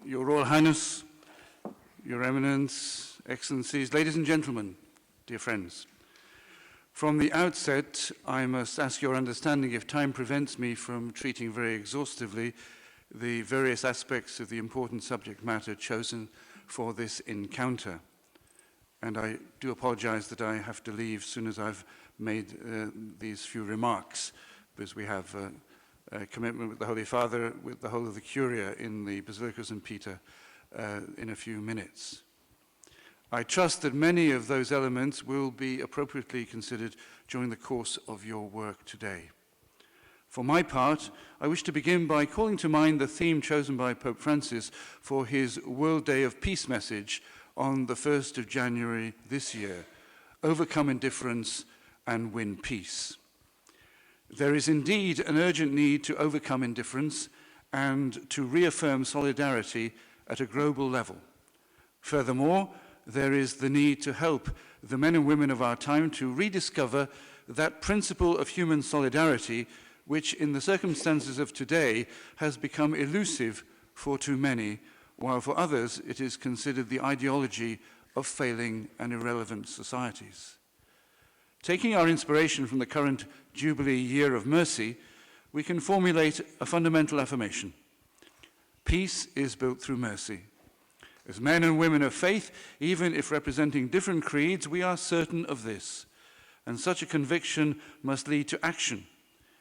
Your Royal Highness, Your Eminence, Excellencies, ladies and gentlemen, dear friends. From the outset, I must ask your understanding if time prevents me from treating very exhaustively the various aspects of the important subject matter chosen for this encounter. And I do apologize that I have to leave as soon as I've made these few remarks, because we have a commitment with the Holy Father, with the whole of the Curia in the Basilica of St. Peter in a few minutes. I trust that many of those elements will be appropriately considered during the course of your work today. For my part, I wish to begin by calling to mind the theme chosen by Pope Francis for his World Day of Peace message on the 1st of January this year, Overcome Indifference and Win Peace. There is indeed an urgent need to overcome indifference and to reaffirm solidarity at a global level. Furthermore, there is the need to help the men and women of our time to rediscover that principle of human solidarity which in the circumstances of today has become elusive for too many, while for others it is considered the ideology of failing and irrelevant societies. Taking our inspiration from the current Jubilee Year of Mercy, we can formulate a fundamental affirmation. Peace is built through mercy. As men and women of faith, even if representing different creeds, we are certain of this. And such a conviction must lead to action.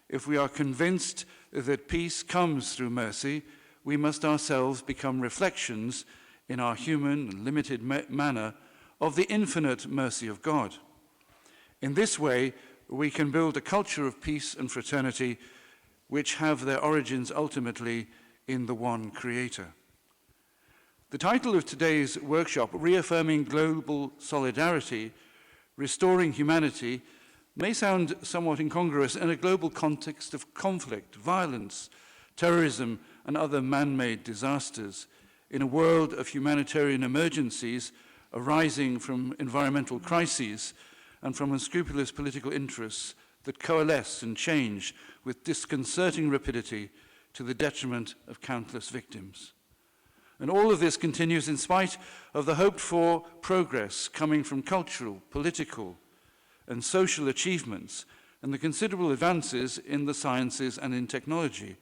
If we are convinced that peace comes through mercy, we must ourselves become reflections in our human and limited manner of the infinite mercy of God. In this way, we can build a culture of peace and fraternity which have their origins ultimately in the one Creator. The title of today's workshop, Reaffirming Global Solidarity, Restoring Humanity, may sound somewhat incongruous in a global context of conflict, violence, terrorism, and other man-made disasters, in a world of humanitarian emergencies arising from environmental crises and from unscrupulous political interests that coalesce and change with disconcerting rapidity to the detriment of countless victims. And all of this continues in spite of the hoped-for progress coming from cultural, political, and social achievements and the considerable advances in the sciences and in technology,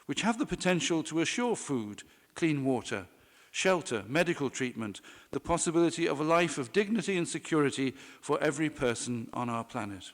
which have the potential to assure food, clean water, shelter, medical treatment, the possibility of a life of dignity and security for every person on our planet.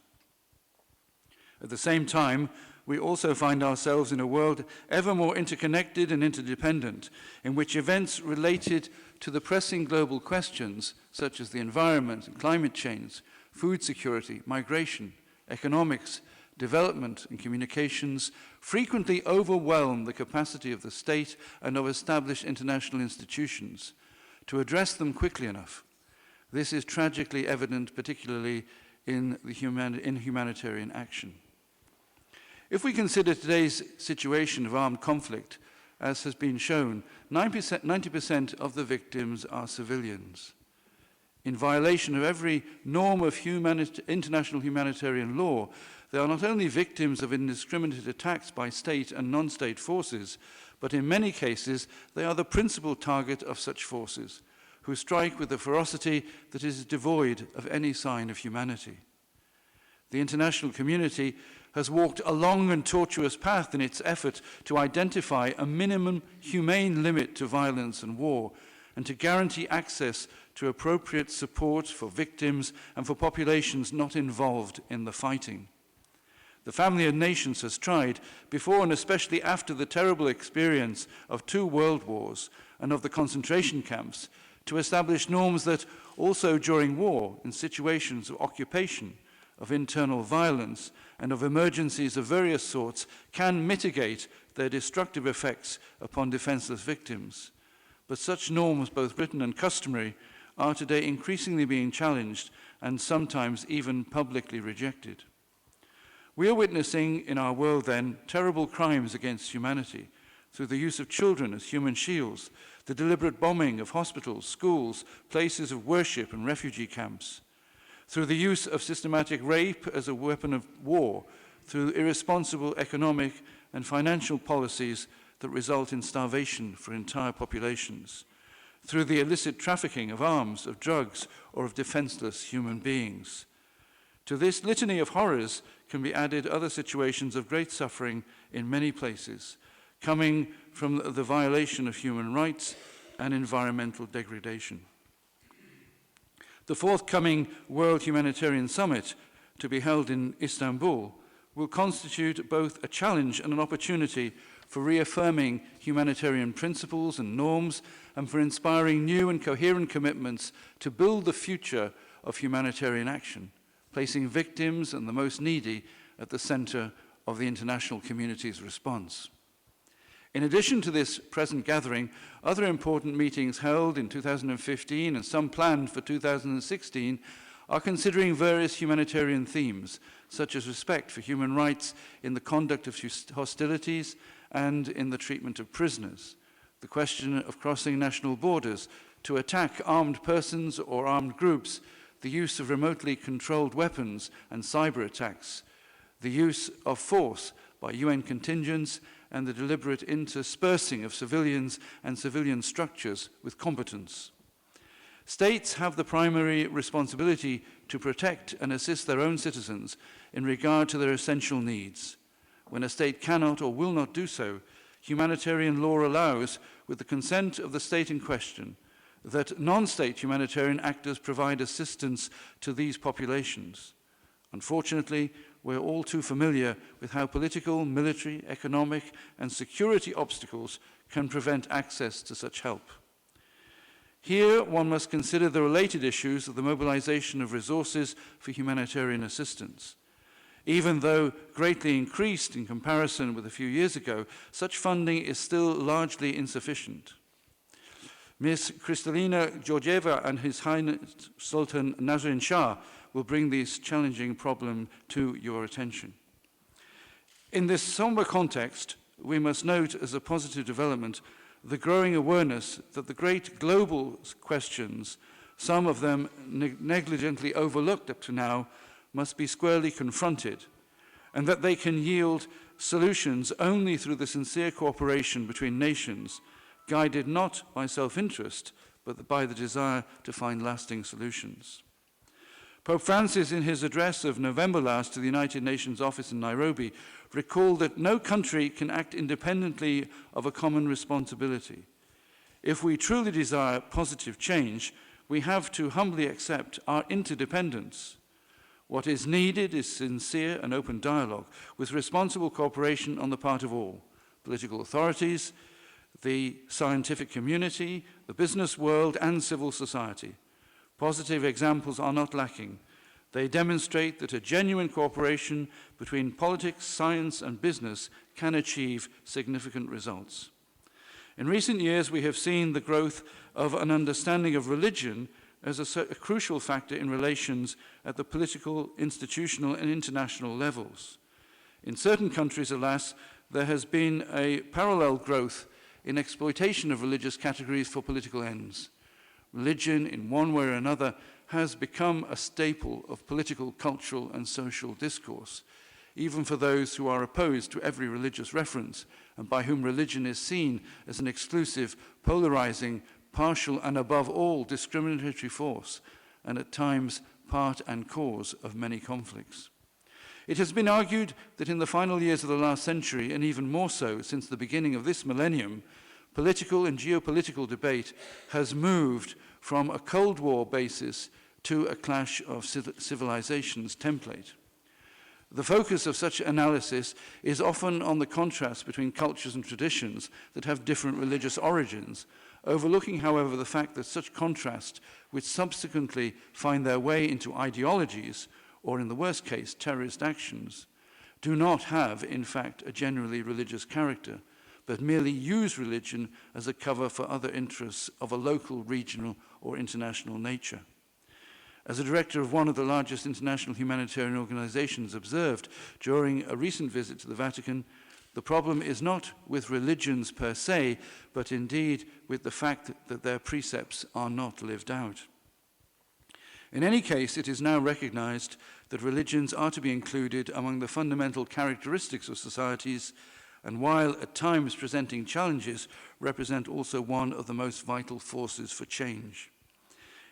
At the same time, we also find ourselves in a world ever more interconnected and interdependent, in which events related to the pressing global questions, such as the environment and climate change, food security, migration, economics, development, and communications, frequently overwhelm the capacity of the state and of established international institutions to address them quickly enough. This is tragically evident, particularly in humanitarian action. If we consider today's situation of armed conflict, as has been shown, 90% of the victims are civilians. In violation of every norm of international humanitarian law, they are not only victims of indiscriminate attacks by state and non-state forces, but in many cases they are the principal target of such forces, who strike with a ferocity that is devoid of any sign of humanity. The international community has walked a long and tortuous path in its effort to identify a minimum humane limit to violence and war, and to guarantee access to appropriate support for victims and for populations not involved in the fighting. The Family of Nations has tried, before and especially after the terrible experience of 2 world wars and of the concentration camps, to establish norms that also during war, in situations of occupation, of internal violence, and of emergencies of various sorts, can mitigate their destructive effects upon defenseless victims. But such norms, both written and customary, are today increasingly being challenged and sometimes even publicly rejected. We are witnessing in our world then terrible crimes against humanity through the use of children as human shields, the deliberate bombing of hospitals, schools, places of worship and refugee camps, through the use of systematic rape as a weapon of war, through irresponsible economic and financial policies that result in starvation for entire populations, through the illicit trafficking of arms, of drugs, or of defenseless human beings. To this litany of horrors can be added other situations of great suffering in many places, coming from the violation of human rights and environmental degradation. The forthcoming World Humanitarian Summit, to be held in Istanbul, will constitute both a challenge and an opportunity for reaffirming humanitarian principles and norms and for inspiring new and coherent commitments to build the future of humanitarian action, placing victims and the most needy at the center of the international community's response. In addition to this present gathering, other important meetings held in 2015 and some planned for 2016 are considering various humanitarian themes, such as respect for human rights in the conduct of hostilities and in the treatment of prisoners, the question of crossing national borders to attack armed persons or armed groups, the use of remotely controlled weapons and cyber attacks, the use of force by UN contingents, and the deliberate interspersing of civilians and civilian structures with competence. States have the primary responsibility to protect and assist their own citizens in regard to their essential needs. When a state cannot or will not do so, humanitarian law allows, with the consent of the state in question, that non-state humanitarian actors provide assistance to these populations. Unfortunately, we're all too familiar with how political, military, economic, and security obstacles can prevent access to such help. Here, one must consider the related issues of the mobilization of resources for humanitarian assistance. Even though greatly increased in comparison with a few years ago, such funding is still largely insufficient. Ms. Kristalina Georgieva and His Highness Sultan Nasrin Shah will bring this challenging problem to your attention. In this somber context, we must note as a positive development the growing awareness that the great global questions, some of them negligently overlooked up to now, must be squarely confronted, and that they can yield solutions only through the sincere cooperation between nations, guided not by self-interest, but by the desire to find lasting solutions. Pope Francis, in his address of November last to the United Nations office in Nairobi, recalled that no country can act independently of a common responsibility. If we truly desire positive change, we have to humbly accept our interdependence. What is needed is sincere and open dialogue with responsible cooperation on the part of all, political authorities, the scientific community, the business world, and civil society. Positive examples are not lacking. They demonstrate that a genuine cooperation between politics, science, and business can achieve significant results. In recent years, we have seen the growth of an understanding of religion as a crucial factor in relations at the political, institutional, and international levels. In certain countries, alas, there has been a parallel growth in exploitation of religious categories for political ends. Religion, in one way or another, has become a staple of political, cultural, and social discourse, even for those who are opposed to every religious reference and by whom religion is seen as an exclusive, polarizing, partial, and above all discriminatory force, and at times part and cause of many conflicts. It has been argued that in the final years of the last century, and even more so since the beginning of this millennium, political and geopolitical debate has moved from a Cold War basis to a clash of civilizations template. The focus of such analysis is often on the contrast between cultures and traditions that have different religious origins, overlooking, however, the fact that such contrasts, which subsequently find their way into ideologies, or in the worst case, terrorist actions, do not have, in fact, a generally religious character, but merely use religion as a cover for other interests of a local, regional, or international nature. As a director of one of the largest international humanitarian organizations observed during a recent visit to the Vatican, the problem is not with religions per se, but indeed with the fact that their precepts are not lived out. In any case, it is now recognized that religions are to be included among the fundamental characteristics of societies and while at times presenting challenges, represent also one of the most vital forces for change.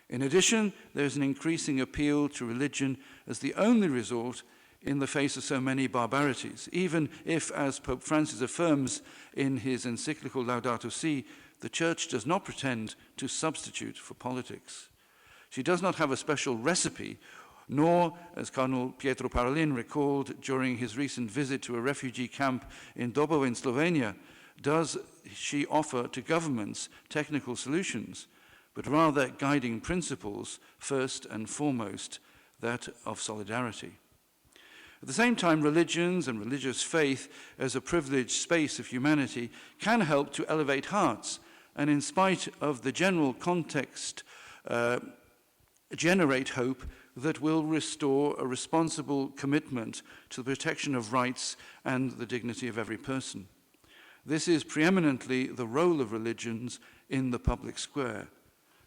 In addition, there is an increasing appeal to religion as the only resort in the face of so many barbarities, even if, as Pope Francis affirms in his encyclical Laudato Si, the Church does not pretend to substitute for politics. She does not have a special recipe, nor, as Cardinal Pietro Parolin recalled during his recent visit to a refugee camp in Dobovo in Slovenia, does she offer to governments technical solutions, but rather guiding principles, first and foremost, that of solidarity. At the same time, religions and religious faith as a privileged space of humanity can help to elevate hearts, and in spite of the general context, generate hope that will restore a responsible commitment to the protection of rights and the dignity of every person. This is preeminently the role of religions in the public square.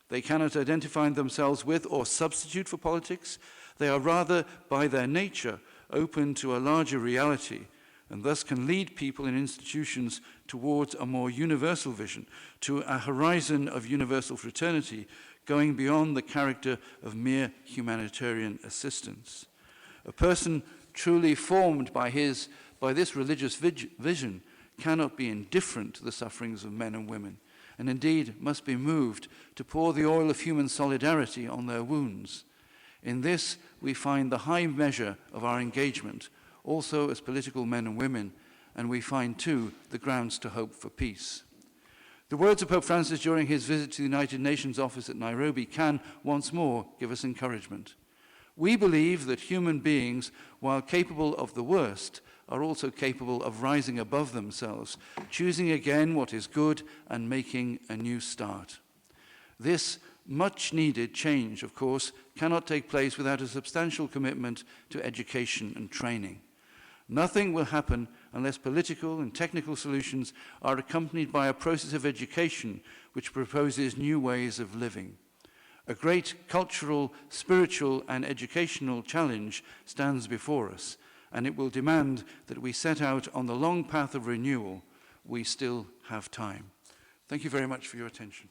They cannot identify themselves with or substitute for politics. They are rather, by their nature, open to a larger reality, and thus can lead people and institutions towards a more universal vision, to a horizon of universal fraternity, going beyond the character of mere humanitarian assistance. A person truly formed by this religious vision cannot be indifferent to the sufferings of men and women, and indeed must be moved to pour the oil of human solidarity on their wounds. In this, we find the high measure of our engagement, also as political men and women, and we find, too, the grounds to hope for peace. The words of Pope Francis during his visit to the United Nations office at Nairobi can, once more, give us encouragement. We believe that human beings, while capable of the worst, are also capable of rising above themselves, choosing again what is good and making a new start. This much-needed change, of course, cannot take place without a substantial commitment to education and training. Nothing will happen unless political and technical solutions are accompanied by a process of education which proposes new ways of living. A great cultural, spiritual, and educational challenge stands before us, and it will demand that we set out on the long path of renewal. We still have time. Thank you very much for your attention.